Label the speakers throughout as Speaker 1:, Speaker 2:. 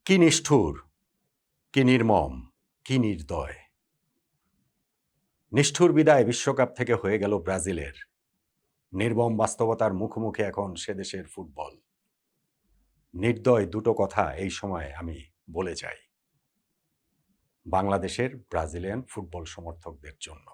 Speaker 1: কি নিষ্ঠুর, কি নির্মম, কি নির্দয়। নিষ্ঠুর বিদায় বিশ্বকাপ থেকে হয়ে গেল ব্রাজিলের। নির্মম বাস্তবতার মুখোমুখি এখন সে দেশের ফুটবল। নির্দয় দুটো কথা এই সময় আমি বলে যাই বাংলাদেশের ব্রাজিলিয়ান ফুটবল সমর্থকদের জন্য।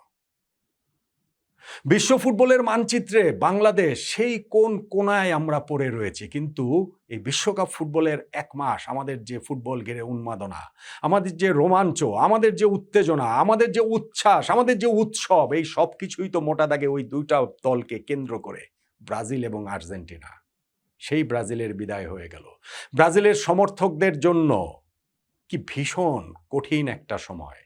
Speaker 1: বিশ্ব ফুটবলের মানচিত্রে বাংলাদেশ সেই কোন কোনায় আমরা পড়ে রয়েছি, কিন্তু এই বিশ্বকাপ ফুটবলের এক মাস আমাদের যে ফুটবল ঘিরে উন্মাদনা, আমাদের যে রোমাঞ্চ, আমাদের যে উত্তেজনা, আমাদের যে উচ্ছ্বাস, আমাদের যে উৎসব, এই সব কিছুই তো মোটা দাগে ওই দুইটা দলকে কেন্দ্র করে, ব্রাজিল এবং আর্জেন্টিনা। সেই ব্রাজিলের বিদায় হয়ে গেল। ব্রাজিলের সমর্থকদের জন্য কি ভীষণ কঠিন একটা সময়।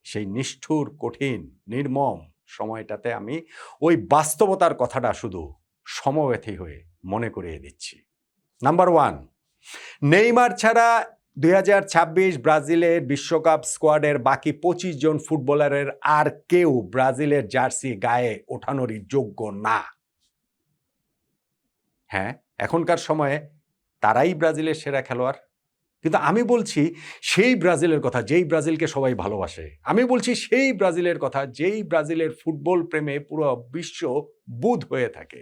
Speaker 1: সেই নিষ্ঠুর, কঠিন, নির্মম সময়টাতে আমি ওই বাস্তবতার কথাটা শুধু সমব্যথী হয়ে মনে করিয়ে দিচ্ছি। নাম্বার 1, নেইমার ছাড়া 2026 ব্রাজিলের বিশ্বকাপ স্কোয়াডের বাকি 25 জন ফুটবলারের আর কেউ ব্রাজিলের জার্সি গায়ে ওঠানোরই যোগ্য না। হ্যাঁ, এখনকার সময়ে তারাই ব্রাজিলের সেরা খেলোয়াড়, কিন্তু আমি বলছি সেই ব্রাজিলের কথা যেই ব্রাজিলকে সবাই ভালোবাসে। আমি বলছি সেই ব্রাজিলের কথা যেই ব্রাজিলের ফুটবল প্রেমে পুরো বিশ্ব বুঁদ হয়ে থাকে।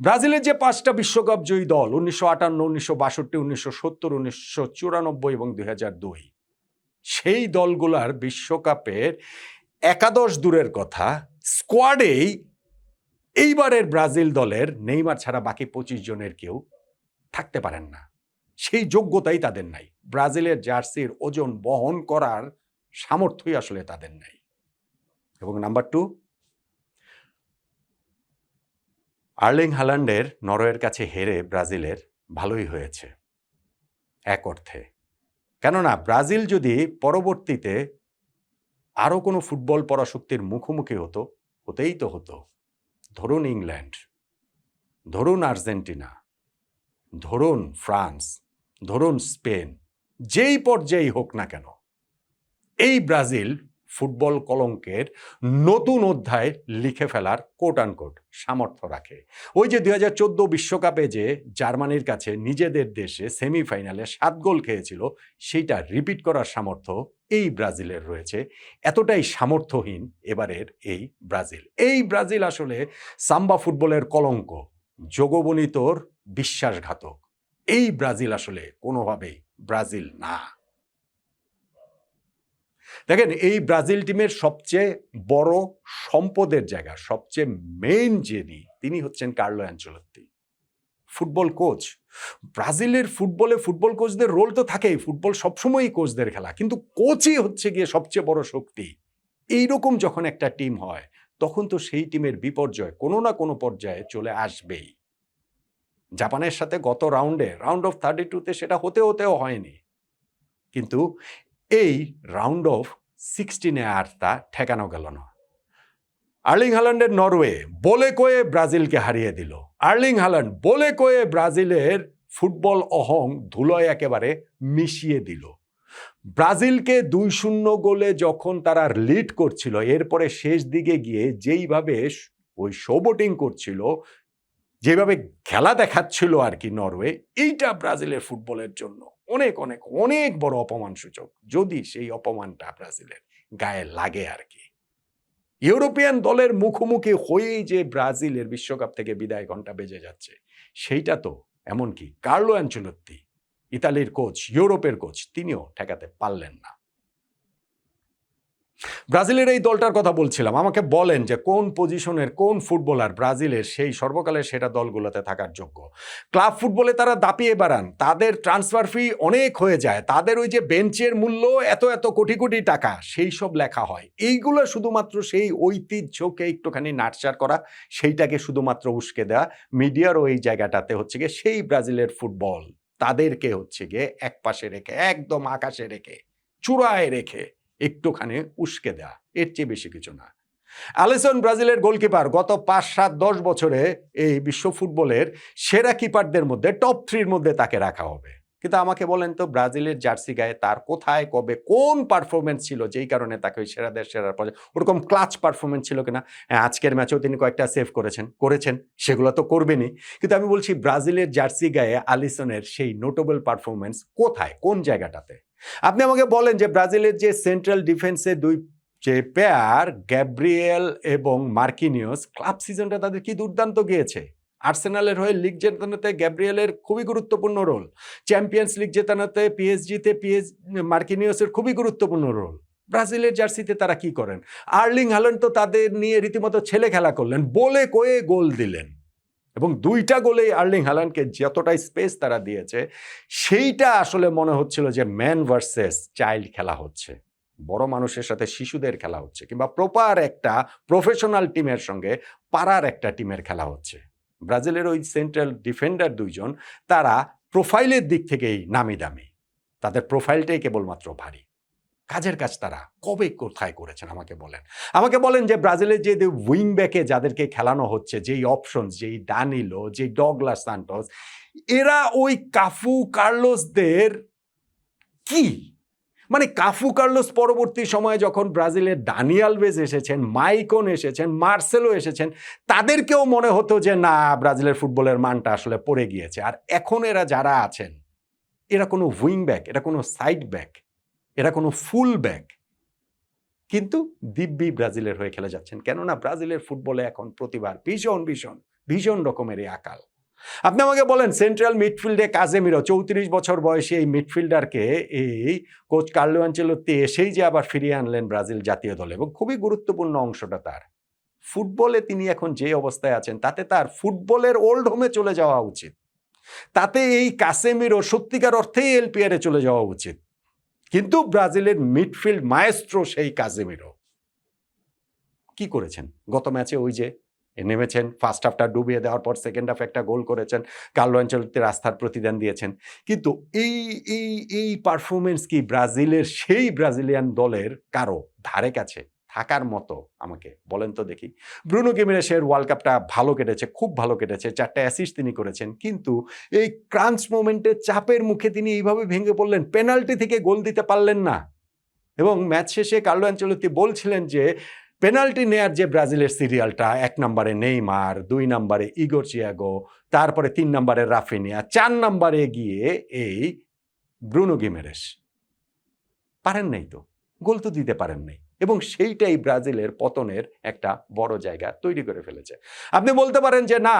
Speaker 1: ব্রাজিলের যে 5টা বিশ্বকাপ জয়ী দল 1958, 1962, 1970, 1994 এবং 2002, সেই দলগুলার বিশ্বকাপের একাদশ দূরের কথা, স্কোয়াডেই এইবারের ব্রাজিল দলের নেইমার ছাড়া বাকি 25 জনের কেউ থাকতে পারেন না। সেই যোগ্যতাই তাদের নাই। ব্রাজিলের জার্সির ওজন বহন করার সামর্থ্যই আসলে তাদের নাই। এবং নাম্বার 2, আর্লিং হাল্যান্ডের নরওয়ের কাছে হেরে ব্রাজিলের ভালোই হয়েছে এক অর্থে। কেননা ব্রাজিল যদি পরবর্তীতে আরও কোনো ফুটবল পরাশক্তির মুখোমুখি হতো, হতেই তো হতো। ধরুন ইংল্যান্ড, ধরুন আর্জেন্টিনা, ধরুন ফ্রান্স, ধরুন স্পেন, যেই পর্যায়েই হোক না কেন, এই ব্রাজিল ফুটবল কলঙ্কের নতুন অধ্যায় লিখে ফেলার কোট আনকোট সামর্থ্য রাখে। ওই যে 2014 বিশ্বকাপে যে জার্মানির কাছে নিজেদের দেশে সেমিফাইনালে 7 গোল খেয়েছিল, সেইটা রিপিট করার সামর্থ্য এই ব্রাজিলের রয়েছে। এতটাই সামর্থ্যহীন এবারের এই ব্রাজিল। এই ব্রাজিল আসলে সাম্বা ফুটবলের কলঙ্ক, যোগবনিতর বিশ্বাসঘাতক। এই ব্রাজিল আসলে কোনোভাবেই ব্রাজিল না। দেখেন, এই ব্রাজিল টিমের সবচেয়ে বড় সম্পদের জায়গা, সবচেয়ে মেইন যিনি, তিনি হচ্ছেন কার্লো অ্যানচেলত্তি, ফুটবল কোচ। ব্রাজিলের ফুটবলে ফুটবল কোচদের রোল তো থাকেই, ফুটবল সবসময়ই কোচদের খেলা, কিন্তু কোচই হচ্ছে গিয়ে সবচেয়ে বড় শক্তি। এইরকম যখন একটা টিম হয়, তখন তো সেই টিমের বিপর্যয় কোনো না কোনো পর্যায়ে চলে আসবেই। জাপানের সাথে গত রাউন্ড অফ 32-তে সেটা হতেও হয়নি, কিন্তু এই রাউন্ড অফ 16-এ আর তা ঠেকানো গেল না। আর্লিং হাল্যান্ডের নরওয়ে বলে কয়ে ব্রাজিলকে হারিয়ে দিল। আর্লিং হাল্যান্ড বলে কয়ে ব্রাজিলের ফুটবল অহং ধুলোয় একেবারে মিশিয়ে দিল। ব্রাজিলকে 2-0 গোলে যখন তারা লিড করছিল, এরপরে শেষ দিকে গিয়ে যেইভাবে ওই শোবোটিং করছিল, যেভাবে খেলা দেখাচ্ছিল আর কি নরওয়ে, এইটা ব্রাজিলের ফুটবলের জন্য অনেক অনেক অনেক বড় অপমান সূচক, যদি সেই অপমানটা ব্রাজিলের গায়ে লাগে আর কি। ইউরোপিয়ান দলের মুখোমুখি হয়েই যে ব্রাজিলের বিশ্বকাপ থেকে বিদায় ঘণ্টা বেজে যাচ্ছে, সেইটা তো এমনকি কার্লো অ্যানচেলত্তি, ইতালির কোচ, ইউরোপের কোচ, তিনিও ঠেকাতে পারলেন না। ব্রাজিলের এই দলটার কথা বলছিলাম, আমাকে বলেন যে কোন পজিশনের কোন ফুটবলার ব্রাজিলের সেই সর্বকালের সেরা দলগুলোতে থাকার যোগ্য। ক্লাব ফুটবলে তারা দাপিয়ে বেড়ান, তাদের ট্রান্সফার ফি অনেক হয়ে যায়, তাদের ওই যে বেঞ্চের মূল্য এত এত কোটি কোটি টাকা, সেই সব লেখা হয়। এইগুলো শুধুমাত্র সেই ঐতিহ্যকে একটুখানি নাটচার করা, সেইটাকে শুধুমাত্র উস্কে দেওয়া। মিডিয়ার ওই জায়গাটাতে হচ্ছে গিয়ে সেই ব্রাজিলের ফুটবল তাদেরকে হচ্ছে গিয়ে এক পাশে রেখে, একদম আকাশে রেখে, চূড়ায় রেখে একটুখানি উস্কে দেয়া, এর চেয়ে বেশি কিছু না। অ্যালিসন ব্রাজিলের গোলকিপার, গত 5, 7, 10 বছরে এই বিশ্ব ফুটবলের সেরা কিপারদের মধ্যে টপ 3-র মধ্যে তাকে রাখা হবে। কিন্তু আমাকে বলেন তো ব্রাজিলের জার্সি গায়ে তার কোথায় কবে কোন পারফরমেন্স ছিল যেই কারণে তাকে ওই সেরাদের সেরার পরে ওরকম ক্লাচ পারফরমেন্স ছিল কিনা? হ্যাঁ, আজকের ম্যাচেও তিনি কয়েকটা সেভ করেছেন সেগুলো তো করবেনই। কিন্তু আমি বলছি ব্রাজিলের জার্সি গায়ে আলিসনের সেই নোটেবল পারফরমেন্স কোথায়, কোন জায়গাটাতে? আপনি আমাকে বলেন যে ব্রাজিলের যে সেন্ট্রাল ডিফেন্সে দুই যে পেয়ার গ্যাব্রিয়েল এবং মার্কিনিওস ক্লাব সিজনটা তাদের কি দুর্দান্ত গিয়েছে। আর্সেনালের হয়ে লিগ জেতানোতে গ্যাব্রিয়েলের খুবই গুরুত্বপূর্ণ রোল, চ্যাম্পিয়ন্স লিগ জেতানোতে পিএসজিতে মার্কিনিওসের খুবই গুরুত্বপূর্ণ রোল। ব্রাজিলের জার্সিতে তারা কি করেন? আর্লিং হ্যালান্ড তো তাদের নিয়ে রীতিমতো ছেলে খেলা করলেন, বলে কয়ে গোল দিলেন এবং দুইটা গোলেই আর্লিং হ্যালান্ডকে যতটা স্পেস তারা দিয়েছে সেইটা আসলে মনে হচ্ছিল যে ম্যান ভার্সেস চাইল্ড খেলা হচ্ছে, বড় মানুষের সাথে শিশুদের খেলা হচ্ছে, কিংবা প্রপার একটা প্রফেশনাল টিমের সঙ্গে পাড়ার একটা টিমের খেলা হচ্ছে। ব্রাজিলের ওই সেন্ট্রাল ডিফেন্ডার দুইজন তারা প্রোফাইলের দিক থেকেই নামি দামি, তাদের প্রোফাইলটাই কেবলমাত্র ভারী। কাজের কাজ তারা কবে কোথায় করেছেন আমাকে বলেন যে ব্রাজিলের যে উইং ব্যাকে যাদেরকে খেলানো হচ্ছে, যেই অপশন, যেই ডানিলো, যেই ডগলাস সান্টোস, এরা ওই কাফু কার্লোসদের কি মানে কাফু কার্লোস পরবর্তী সময়ে যখন ব্রাজিলের দানি আলভেজ এসেছেন, মাইকন এসেছেন, মার্সেলো এসেছেন, তাদেরকেও মনে হতো যে না, ব্রাজিলের ফুটবলের মানটা আসলে পড়ে গিয়েছে। আর এখন এরা যারা আছেন, এরা কোনো উইং ব্যাক, এরা কোনো সাইড ব্যাক, এরা কোনো ফুল ব্যাক, কিন্তু দিব্যি ব্রাজিলের হয়ে খেলে যাচ্ছেন। কেননা ব্রাজিলের ফুটবলে এখন প্রতিবার ভীষণ ভীষণ ভীষণ রকমেরই আকাল। আপনি আমাকে বলেন সেন্ট্রাল মিডফিল্ডে কাজেমিরো, 34 বছর বয়সী এই মিডফিল্ডারকে এই কোচ কার্লো আনচেলোত্তি এসেই যে আবার ফিরিয়ে আনলেন ব্রাজিল জাতীয় দলে, এবং খুবই গুরুত্বপূর্ণ অংশটা তার ফুটবলে তিনি এখন যে অবস্থায় আছেন তাতে তার ফুটবলের ওল্ড হোমে চলে যাওয়া উচিত, তাতে এই কাসেমিরো সত্যিকার অর্থেই এলপিআরে চলে যাওয়া উচিত। কিন্তু ব্রাজিলের মিডফিল্ড মায়েস্ট্রো সেই কাসেমিরো কি করেছেন গত ম্যাচে? ওই যে নেমেছেন, ফার্স্ট হাফটা ডুবিয়ে দেওয়ার পর সেকেন্ড হাফ একটা গোল করেছেন, কার্লো আনচেলোত্তির আস্থার প্রতিদান দিয়েছেন। কিন্তু এই এই এই পারফরমেন্স কি ব্রাজিলের সেই ব্রাজিলিয়ান দলের কারো ধারে কাছে থাকার মতো? আমাকে বলেন তো দেখি। ব্রুনো গিমেরেশের ওয়ার্ল্ড কাপটা ভালো কেটেছে, খুব ভালো কেটেছে, 4টা অ্যাসিস্ট তিনি করেছেন, কিন্তু এই ক্রাঞ্চ মোমেন্টে চাপের মুখে তিনি এইভাবে ভেঙে পড়লেন, পেনাল্টি থেকে গোল দিতে পারলেন না। এবং ম্যাচ শেষে কার্লো আনচেলোত্তি বলছিলেন যে পেনাল্টি নেয়ার যে ব্রাজিলের সিরিয়ালটা, 1 নম্বরে নেইমার, 2 নম্বরে ইগোর চিয়াগো, তারপরে 3 নম্বরে রাফিনিয়া, 4 নম্বরে গিয়ে এই ব্রুনো গিমেরেশ, পারেন নাই তো, গোল তো দিতে পারেন নাই, এবং সেইটাই ব্রাজিলের পতনের একটা বড় জায়গা তৈরি করে ফেলেছে। আপনি বলতে পারেন যে না,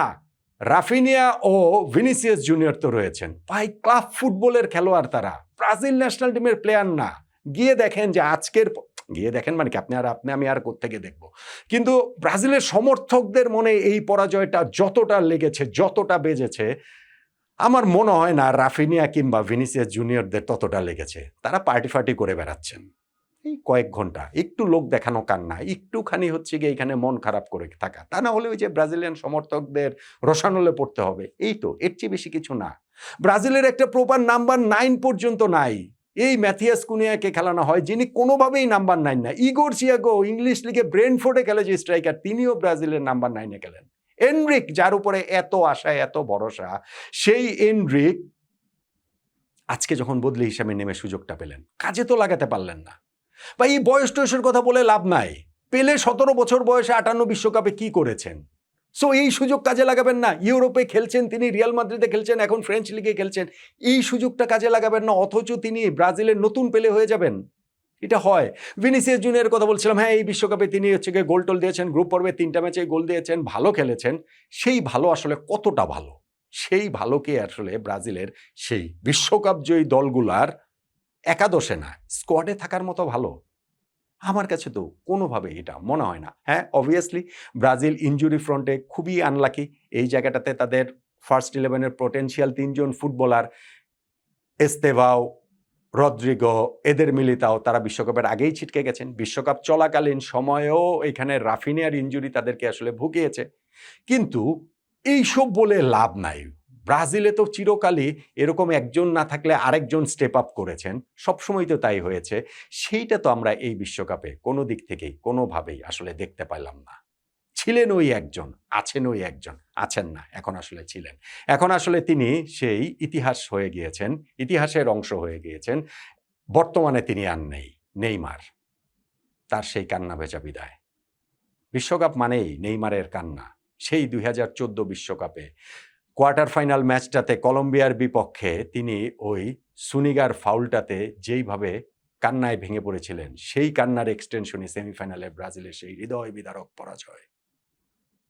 Speaker 1: রাফিনিয়া ও ভিনিসিয়াস জুনিয়র তো রয়েছেন, ভাই ক্লাব ফুটবলের খেলোয়াড় তারা, ব্রাজিল ন্যাশনাল টিমের প্লেয়ার না। গিয়ে দেখেন যে গিয়ে দেখেন মানে কি, আমি আর কোত্থেকে দেখবো? কিন্তু ব্রাজিলের সমর্থকদের মনে এই পরাজয়টা যতটা লেগেছে, যতটা বেজেছে, আমার মনে হয় না রাফিনিয়া কিংবা ভিনিসিয়াস জুনিয়রদের ততটা লেগেছে। তারা পার্টি করে বেড়াচ্ছেন এই কয়েক ঘন্টা, একটু লোক দেখানো কান্না, একটুখানি হচ্ছে গিয়ে এখানে মন খারাপ করে থাকা, তা না হলে ওই যে ব্রাজিলিয়ান সমর্থকদের রসানলে পড়তে হবে, এই তো, এর চেয়ে বেশি কিছু না। ব্রাজিলের একটা প্রপার নাম্বার 9 পর্যন্ত নাই। এই ম্যাথিয়াস কুনিয়াকে খেলানো হয়, যিনি কোনোভাবেই নাম্বার 9 না। ইগোর চিয়াগো ইংলিশ লিগে ব্রেনফোর্ডে খেলে যে স্ট্রাইকার, তিনিও ব্রাজিলের নাম্বার 9-এ খেলেন। এনরিক, যার উপরে এত আশা, এত ভরসা, সেই এনরিক আজকে যখন বদলি হিসাবে নেমে সুযোগটা পেলেন, কাজে তো লাগাতে পারলেন না। বা এই বয়স টয়সের কথা বলে লাভ নাই। পেলে 17 বছর বয়সে 58 বিশ্বকাপে কি করেছেন? সো এই সুযোগ কাজে লাগাবেন না। ইউরোপে খেলছেন তিনি, রিয়াল মাদ্রিদে খেলছেন, এখন ফ্রেঞ্চ লিগে খেলছেন, এই সুযোগটা কাজে লাগাবেন না, অথচ তিনি ব্রাজিলের নতুন পেলে হয়ে যাবেন। এটা হয়। ভিনিসিয়াস জুনিয়রের কথা বলছিলাম, হ্যাঁ এই বিশ্বকাপে তিনি হচ্ছে গিয়ে গোল টোল দিয়েছেন, গ্রুপ পর্বে 3টা ম্যাচে গোল দিয়েছেন, ভালো খেলেছেন। সেই ভালো আসলে কতটা ভালো? সেই ভালোকে আসলে ব্রাজিলের সেই বিশ্বকাপ জয়ী দলগুলার একাদশে না, স্কোয়াডে থাকার মতো ভালো আমার কাছে তো কোনোভাবে এটা মনে হয় না। হ্যাঁ, অবভিয়াসলি ব্রাজিল ইনজুরি ফ্রন্টে খুবই আনলাকি। এই জায়গাটাতে তাদের ফার্স্ট 11-এর পোটেনশিয়াল 3 জন ফুটবলার, এস্তেভাও, রদ্রিগো, এদের মিলিতাও, তারা বিশ্বকাপের আগেই ছিটকে গেছেন। বিশ্বকাপ চলাকালীন সময়েও এখানে রাফিনিয়ার ইনজুরি তাদেরকে আসলে ভুগিয়েছে। কিন্তু এইসব বলে লাভ নাই। ব্রাজিলে তো চিরকালই এরকম একজন না থাকলে আরেকজন স্টেপ আপ করেছেন, সবসময় তো তাই হয়েছে। সেইটা তো আমরা এই বিশ্বকাপে কোনো দিক থেকেই কোনোভাবেই আসলে দেখতে পাইলাম না। ছিলেন ওই একজন, আছেন ওই একজন, আছেন না, এখন আসলে ছিলেন। এখন আসলে তিনি সেই ইতিহাস হয়ে গিয়েছেন, ইতিহাসের অংশ হয়ে গিয়েছেন। বর্তমানে তিনি আর নেই, নেইমার। তার সেই কান্না ভেজা বিদায়। বিশ্বকাপ মানেই নেইমারের কান্না। সেই ২০১৪ বিশ্বকাপে কোয়ার্টার ফাইনাল ম্যাচটাতে কলম্বিয়ার বিপক্ষে তিনি ওই সুনিগার ফাউলটাতে যেইভাবে কান্নায় ভেঙে পড়েছিলেন, সেই কান্নার এক্সটেনশনে সেমিফাইনালে ব্রাজিলের সেই হৃদয় বিদারক পরাজয়।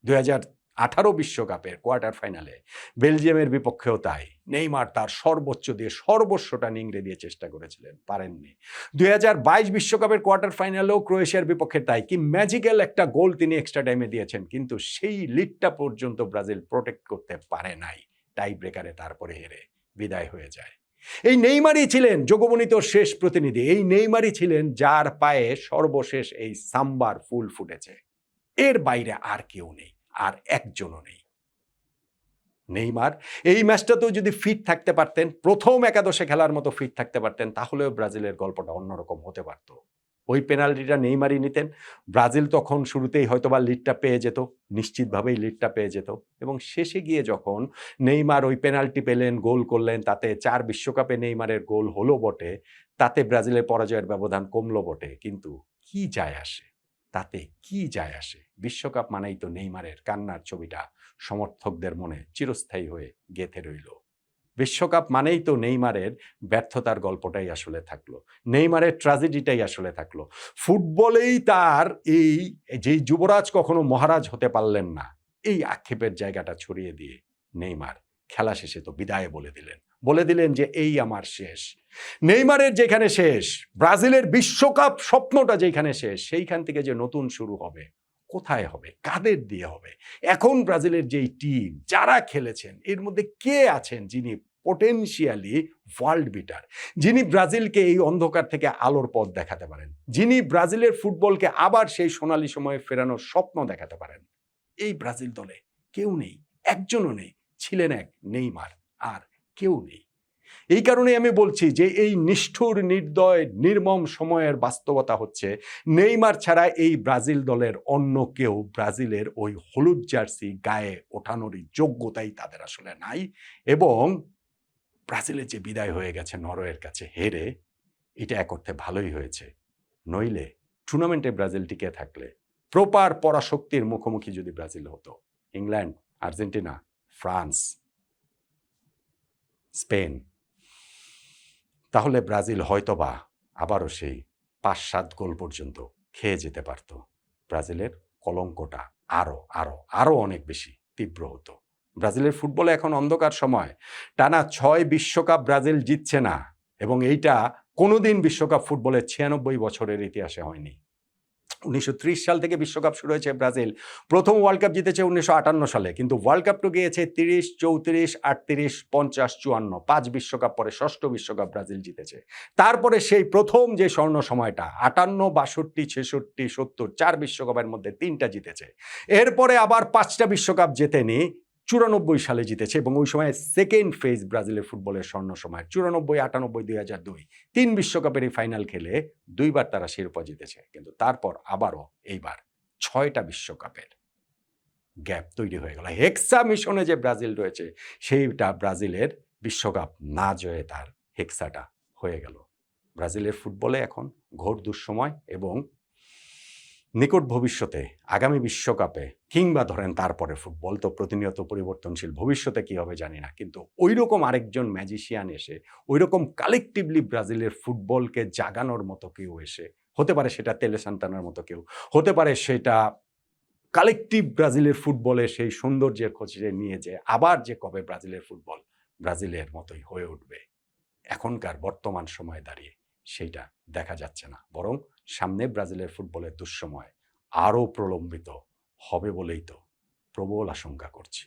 Speaker 1: ২০১৮ বিশ্বকাপের কোয়ার্টার ফাইনালে বেলজিয়ামের বিপক্ষেও তাই। নেইমার তার সর্বোচ্চ দিয়ে সর্বস্বটা নিংড়ে দিয়ে চেষ্টা করেছিলেন, পারেননি। ২০২২ বিশ্বকাপের কোয়ার্টার ফাইনালেও ক্রোয়েশিয়ার বিপক্ষে তাই। কি ম্যাজিক্যাল একটা গোল তিনি এক্সট্রা টাইমে দিয়েছেন, কিন্তু সেই লিডটা পর্যন্ত ব্রাজিল প্রোটেক্ট করতে পারে নাই। টাই ব্রেকারে তারপরে হেরে বিদায় হয়ে যায়। এই নেইমারই ছিলেন জগবনিতর শেষ প্রতিনিধি। এই নেইমারই ছিলেন যার পায়ে সর্বশেষ এই সাম্বার ফুল ফুটেছে। এর বাইরে আর কেউ নেই, আর একজনও নেই। নেইমার এই ম্যাচটাতেও যদি ফিট থাকতে পারতেন, প্রথম একাদশে খেলার মতো ফিট থাকতে পারতেন, তাহলেও ব্রাজিলের গল্পটা অন্যরকম হতে পারত। ওই পেনাল্টিটা নেইমারই নিতেন। ব্রাজিল তখন শুরুতেই হয়তোবা লিডটা পেয়ে যেত, নিশ্চিতভাবেই লিডটা পেয়ে যেত। এবং শেষে গিয়ে যখন নেইমার ওই পেনাল্টি পেলেন, গোল করলেন, তাতে ৪ বিশ্বকাপে নেইমারের গোল হলো বটে, তাতে ব্রাজিলের পরাজয়ের ব্যবধান কমলো বটে, কিন্তু কি যায় আসে? তাতে কি যায় আসে? বিশ্বকাপ মানেই তো নেইমারের কান্নার ছবিটা সমর্থকদের মনে চিরস্থায়ী হয়ে গেঁথে রইল। বিশ্বকাপ মানেই তো নেইমারের ব্যর্থতার গল্পটাই আসলে থাকলো, নেইমারের ট্র্যাজেডিটাই আসলে থাকলো। ফুটবলেই তার এই যেই যুবরাজ কখনো মহারাজ হতে পারলেন না, এই আক্ষেপের জায়গাটা ছড়িয়ে দিয়ে নেইমার খেলা শেষে তো বিদায় বলে দিলেন যে এই আমার শেষ। নেইমারের যেখানে শেষ, ব্রাজিলের বিশ্বকাপ স্বপ্নটা যেখানে শেষ, সেইখান থেকে যে নতুন শুরু হবে, কোথায় হবে, কাদের দিয়ে হবে? এখন ব্রাজিলের যেই টিম যারা খেলেছেন, এর মধ্যে কে আছেন যিনি পোটেনশিয়ালি ওয়ার্ল্ড বিটার, যিনি ব্রাজিলকে এই অন্ধকার থেকে আলোর পথ দেখাতে পারেন, যিনি ব্রাজিলের ফুটবলকে আবার সেই সোনালী সময়ে ফেরানোর স্বপ্ন দেখাতে পারেন? এই ব্রাজিল দলে কেউ নেই, একজনও নেই। ছিলেন এক নেইমার, আর কেউ নেই। এই কারণে আমি বলছি যে এই নিষ্ঠুর, নির্দয়, নির্মম সময়ের বাস্তবতা হচ্ছে নেইমার ছাড়া এই ব্রাজিল দলের অন্য কেউ ব্রাজিলের ওই হলুদ জার্সি গায়ে ওঠানোরই যোগ্যতাই তাদের আসলে নাই। এবং ব্রাজিলের যে বিদায় হয়ে গেছে নরওয়ের কাছে হেরে, এটা এক অর্থে ভালোই হয়েছে। নইলে টুর্নামেন্টে ব্রাজিল টিকে থাকলে, প্রপার পরাশক্তির মুখোমুখি যদি ব্রাজিল হতো, ইংল্যান্ড, আর্জেন্টিনা, ফ্রান্স, স্পেন, তাহলে ব্রাজিল হয়তোবা আবারও সেই ৫-৭ গোল পর্যন্ত খেয়ে যেতে পারত। ব্রাজিলের কলঙ্কটা আরো অনেক বেশি তীব্র হতো। ব্রাজিলের ফুটবলে এখন অন্ধকার সময়। টানা ৬ বিশ্বকাপ ব্রাজিল জিতছে না, এবং এইটা কোনোদিন বিশ্বকাপ ফুটবলের ৯৬ বছরের ইতিহাসে হয়নি। ১৯৩০ সাল থেকে বিশ্বকাপ শুরু হয়েছে ব্রাজিল। প্রথম ওয়ার্ল্ড কাপ জিতেছে ১৯৫৮ সালে, কিন্তু ওয়ার্ল্ড কাপ তো গিয়েছে ৩০, ৩৪, ৩৮, ৫০, ৫৪। ৫ বিশ্বকাপ পরে ষষ্ঠ বিশ্বকাপ ব্রাজিল জিতেছে। তারপরে সেই প্রথম যে স্বর্ণ সময়টা ৫৮, ৬২, ৬৬, ৭০, ৪ বিশ্বকাপের মধ্যে ৩টা জিতেছে। এরপরে আবার ৫টা বিশ্বকাপ জেতেনি, ৯৪ সালে জিতেছে, এবং ওই সময় সেকেন্ড ফেজ ব্রাজিলের ফুটবলের স্বর্ণ সময় ৯৪, ৯৮, ২০০২। ৩ বিশ্বকাপের এই ফাইনাল খেলে ২বার তারা শিরোপা জিতেছে। কিন্তু তারপর আবারও এইবার ৬টা বিশ্বকাপের গ্যাপ তৈরি হয়ে গেল। হেক্সা মিশনে যে ব্রাজিল রয়েছে, সেইটা ব্রাজিলের বিশ্বকাপ না জয়ে তার হেক্সাটা হয়ে গেল। ব্রাজিলের ফুটবলে এখন ঘোর দুঃসময়, এবং নিকট ভবিষ্যতে আগামী বিশ্বকাপে কিংবা ধরেন তারপরে, ফুটবল তো প্রতিনিয়ত পরিবর্তনশীল, ভবিষ্যতে কি হবে জানি না, কিন্তু ওই রকম আরেকজন ম্যাজিশিয়ান এসে ওই রকম কালেকটিভলি ব্রাজিলের ফুটবলকে জাগানোর মতো কেউ এসে, হতে পারে সেটা তেলে সান্তানার মতো কেউ, হতে পারে সেটা কালেকটিভ ব্রাজিলের ফুটবলে সেই সৌন্দর্যের খোঁজে নিয়ে যে আবার যে কবে ব্রাজিলের ফুটবল ব্রাজিলের মতোই হয়ে উঠবে, এখনকার বর্তমান সময়ে দাঁড়িয়ে সেইটা দেখা যাচ্ছে না। বরং সামনে ব্রাজিলের ফুটবলের দুঃসময় আরও প্রলম্বিত হবে বলেই তো প্রবল আশঙ্কা করছি।